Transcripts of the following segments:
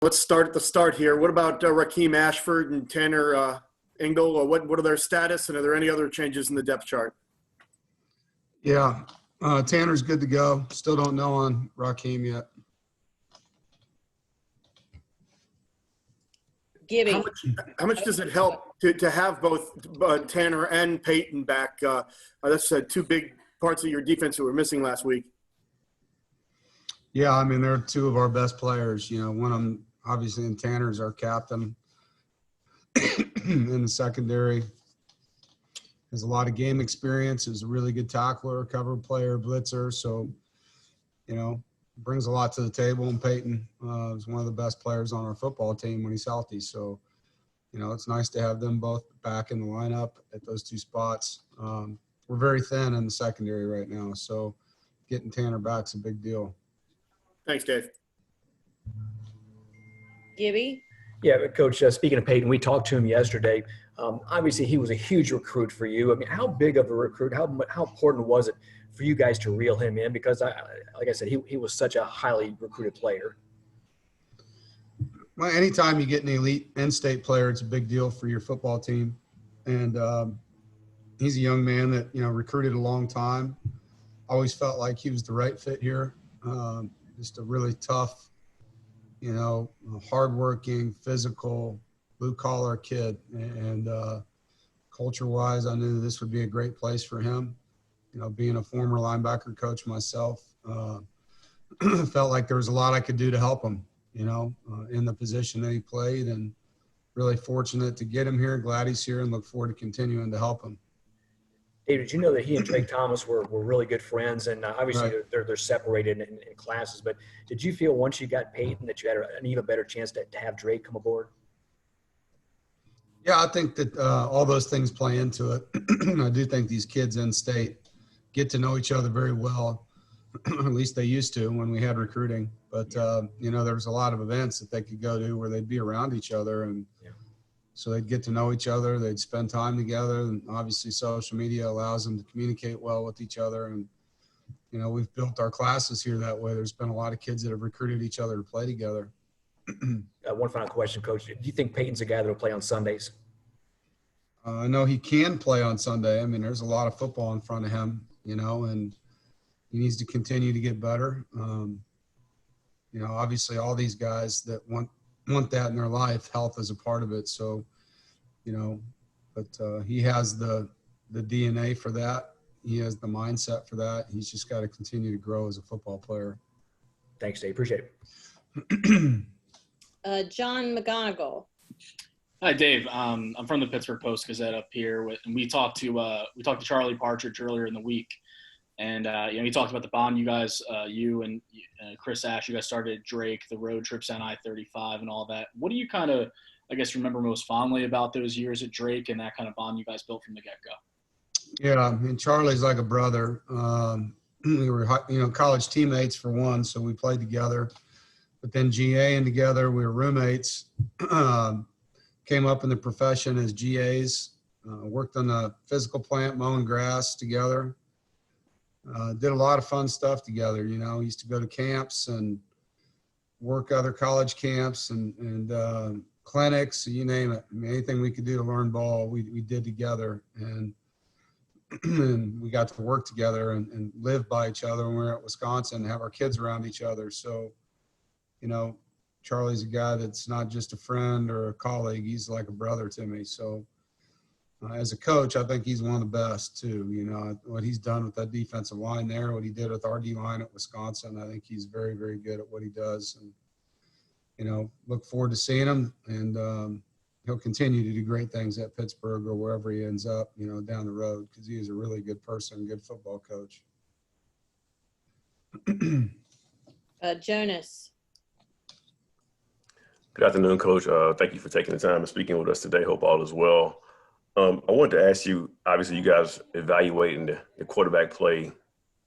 Let's start at the start here. What about Raheem Ashford and Tanner Engel? Or what are their status, and are there any other changes in the depth chart? Yeah, Tanner's good to go. Still don't know on Raheem yet. Gibby. How much does it help to have both Tanner and Peyton back? That's two big parts of your defense that were missing last week. Yeah, I mean, they're two of our best players. You know, one of them, obviously, in Tanner's our captain in the secondary. Has a lot of game experience. Is a really good tackler, cover player, blitzer. So, you know, brings a lot to the table. And Peyton is one of the best players on our football team when he's healthy. So, you know, it's nice to have them both back in the lineup at those two spots. We're very thin in the secondary right now. So getting Tanner back is a big deal. Thanks, Dave. Gibby. Yeah, Coach, speaking of Peyton, we talked to him yesterday. Obviously, he was a huge recruit for you. I mean, how big of a recruit, how important was it for you guys to reel him in? Because, like I said, he was such a highly recruited player. Well, anytime you get an elite in-state player, it's a big deal for your football team. And he's a young man that, you know, recruited a long time. Always felt like he was the right fit here. Just a really tough, you know, hardworking, physical, blue-collar kid. And culture-wise, I knew this would be a great place for him. You know, being a former linebacker coach myself, felt like there was a lot I could do to help him, you know, in the position that he played. And really fortunate to get him here. Glad he's here and look forward to continuing to help him. Dave, did you know that he and Drake Thomas were really good friends? And obviously Right. they're separated in classes. But did you feel once you got Peyton that you had an even better chance to have Drake come aboard? Yeah, I think that all those things play into it. I do think these kids in state get to know each other very well. At least they used to when we had recruiting. But, you know, there was a lot of events that they could go to where they'd be around each other. And so they'd get to know each other. They'd spend time together. And obviously social media allows them to communicate well with each other. And, you know, we've built our classes here that way. There's been a lot of kids that have recruited each other to play together. One final question, Coach. Do you think Peyton's a guy that will play on Sundays? I know he can play on Sunday. I mean, there's a lot of football in front of him, you know, and he needs to continue to get better. You know, obviously all these guys that want that in their life, health is a part of it. So, you know, but he has the DNA for that. He has the mindset for that. He's just got to continue to grow as a football player. Thanks, Dave. Appreciate it. John McGonigal. Hi, Dave. I'm from the Pittsburgh Post-Gazette up here, and we talked to Charlie Partridge earlier in the week, and you know, he talked about the bond you guys, you and Chris Ash, you guys started at Drake, the road trips on I-35 and all that. What do you kind of, I guess, remember most fondly about those years at Drake and that kind of bond you guys built from the get-go? Yeah, I mean, Charlie's like a brother. We were, you know, college teammates for one, so we played together. But then GA-ing together, we were roommates. Came up in the profession as GAs, worked on the physical plant, mowing grass together. Did a lot of fun stuff together, you know. Used to go to camps and work other college camps and clinics, you name it. I mean, anything we could do to learn ball, we did together. And, and we got to work together and live by each other when we were at Wisconsin and have our kids around each other. So, you know, Charlie's a guy that's not just a friend or a colleague. He's like a brother to me. So as a coach, I think he's one of the best too. You know, what he's done with that defensive line there, what he did with our D line at Wisconsin, I think he's very, very good at what he does. And, you know, look forward to seeing him. And he'll continue to do great things at Pittsburgh or wherever he ends up, you know, down the road, because he is a really good person, good football coach. Jonas. Good afternoon, Coach. Thank you for taking the time and speaking with us today. Hope all is well. I wanted to ask you, obviously you guys evaluating the quarterback play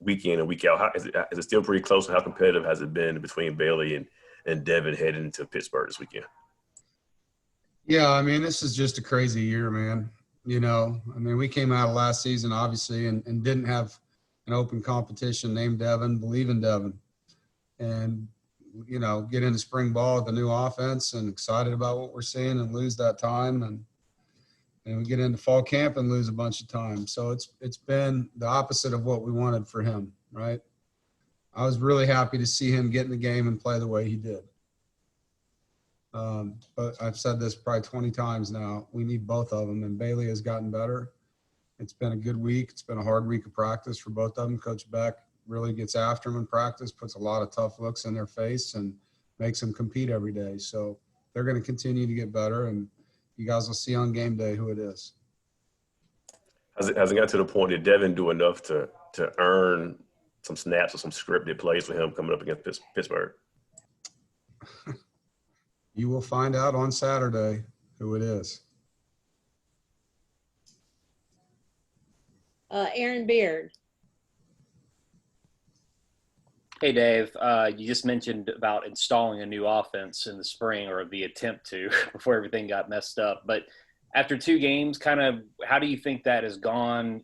week in and week out. Is it still pretty close? And how competitive has it been between Bailey and Devin heading into Pittsburgh this weekend? Yeah, I mean, this is just a crazy year, man. You know, I mean, we came out of last season, obviously, and didn't have an open competition named Devin, believe in Devin. And get into spring ball with the new offense and excited about what we're seeing and lose that time. And we get into fall camp and lose a bunch of time. So it's been the opposite of what we wanted for him, right? I was really happy to see him get in the game and play the way he did. But I've said this probably 20 times now. We need both of them, and Bailey has gotten better. It's been a good week. It's been a hard week of practice for both of them. Coach Beck really gets after them in practice, puts a lot of tough looks in their face, and makes them compete every day. So they're going to continue to get better, and you guys will see on game day who it is. Has it got to the point that Devin do enough to earn some snaps or some scripted plays for him coming up against Pittsburgh? You will find out on Saturday who it is. Aaron Beard. Hey, Dave, you just mentioned about installing a new offense in the spring, or the attempt to, before everything got messed up. But after 2 games, kind of how do you think that has gone,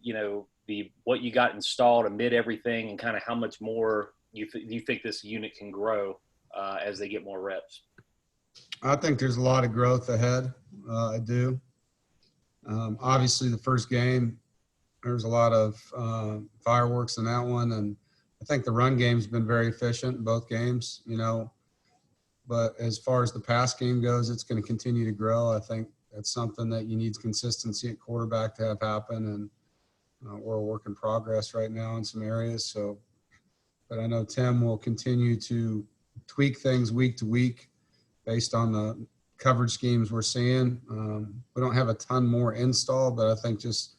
what you got installed amid everything, and kind of how much more you think this unit can grow as they get more reps? I think there's a lot of growth ahead. I do. Obviously, the first game, there was a lot of fireworks in that one, and I think the run game's been very efficient in both games, But as far as the pass game goes, it's going to continue to grow. I think that's something that you need consistency at quarterback to have happen, and we're a work in progress right now in some areas. So, but I know Tim will continue to tweak things week to week based on the coverage schemes we're seeing. We don't have a ton more install, but I think just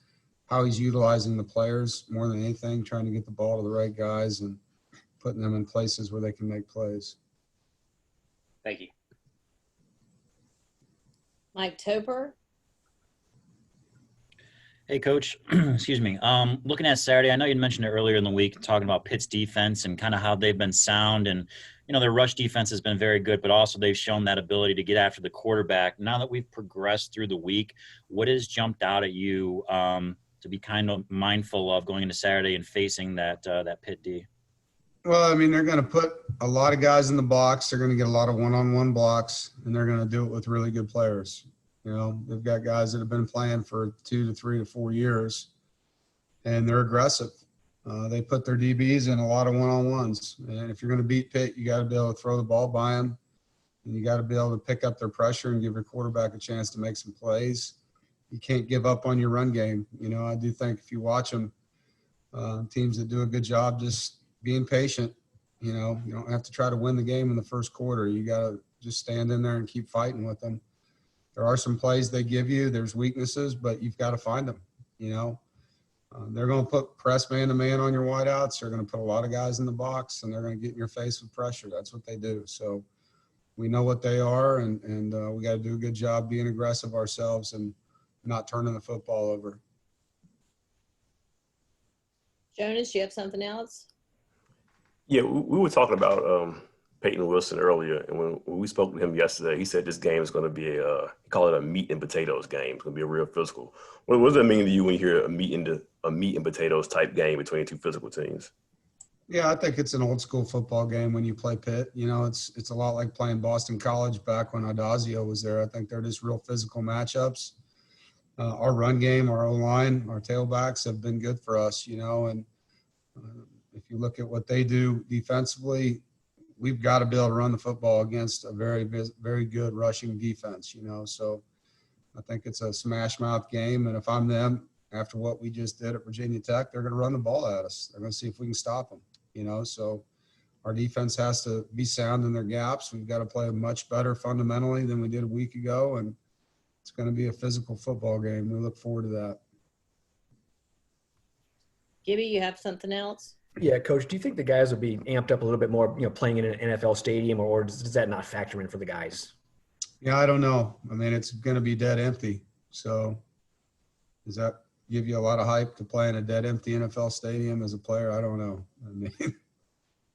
how he's utilizing the players more than anything, trying to get the ball to the right guys and putting them in places where they can make plays. Thank you. Mike Topper. Hey, Coach. Excuse me. Looking at Saturday, I know you mentioned it earlier in the week, talking about Pitt's defense and kind of how they've been sound. And, their rush defense has been very good, but also they've shown that ability to get after the quarterback. Now that we've progressed through the week, what has jumped out at you to be kind of mindful of going into Saturday and facing that Pitt D? Well, they're going to put a lot of guys in the box. They're going to get a lot of one-on-one blocks, and they're going to do it with really good players. They've got guys that have been playing for 2 to 3 to 4 years, and they're aggressive. They put their DBs in a lot of one-on-ones. And if you're going to beat Pitt, you got to be able to throw the ball by them, and you got to be able to pick up their pressure and give your quarterback a chance to make some plays. You can't give up on your run game. I do think if you watch them, teams that do a good job just being patient, you don't have to try to win the game in the first quarter. You got to just stand in there and keep fighting with them. There are some plays they give you. There's weaknesses, but you've got to find them, They're going to put press man-to-man on your wideouts. They're going to put a lot of guys in the box, and they're going to get in your face with pressure. That's what they do. So we know what they are, and we got to do a good job being aggressive ourselves and not turning the football over. Jonas, you have something else? Yeah, we were talking about Peyton Wilson earlier, and when we spoke to him yesterday, he said this game is going to be he called it a meat and potatoes game. It's going to be a real physical. What does that mean to you when you hear a meat and potatoes type game between 2 physical teams? Yeah, I think it's an old school football game when you play Pitt. It's a lot like playing Boston College back when Audazio was there. I think they're just real physical matchups. Our run game, our O-line, our tailbacks have been good for us, and if you look at what they do defensively, we've got to be able to run the football against a very, very good rushing defense, So I think it's a smash mouth game. And if I'm them, after what we just did at Virginia Tech, they're going to run the ball at us. They're going to see if we can stop them, So our defense has to be sound in their gaps. We've got to play much better fundamentally than we did a week ago. And it's going to be a physical football game. We look forward to that. Gibby, you have something else? Yeah, Coach, do you think the guys will be amped up a little bit more, playing in an NFL stadium, or does that not factor in for the guys? Yeah, I don't know. It's going to be dead empty. So does that give you a lot of hype to play in a dead empty NFL stadium as a player? I don't know.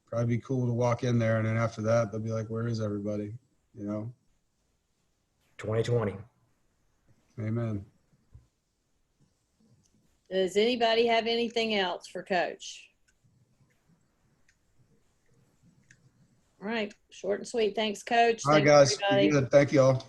Probably be cool to walk in there, and then after that, they'll be like, where is everybody? 2020. Amen. Does anybody have anything else for Coach? All right. Short and sweet. Thanks, Coach. All right, Thanks, guys. everybody. Be good. Thank you all.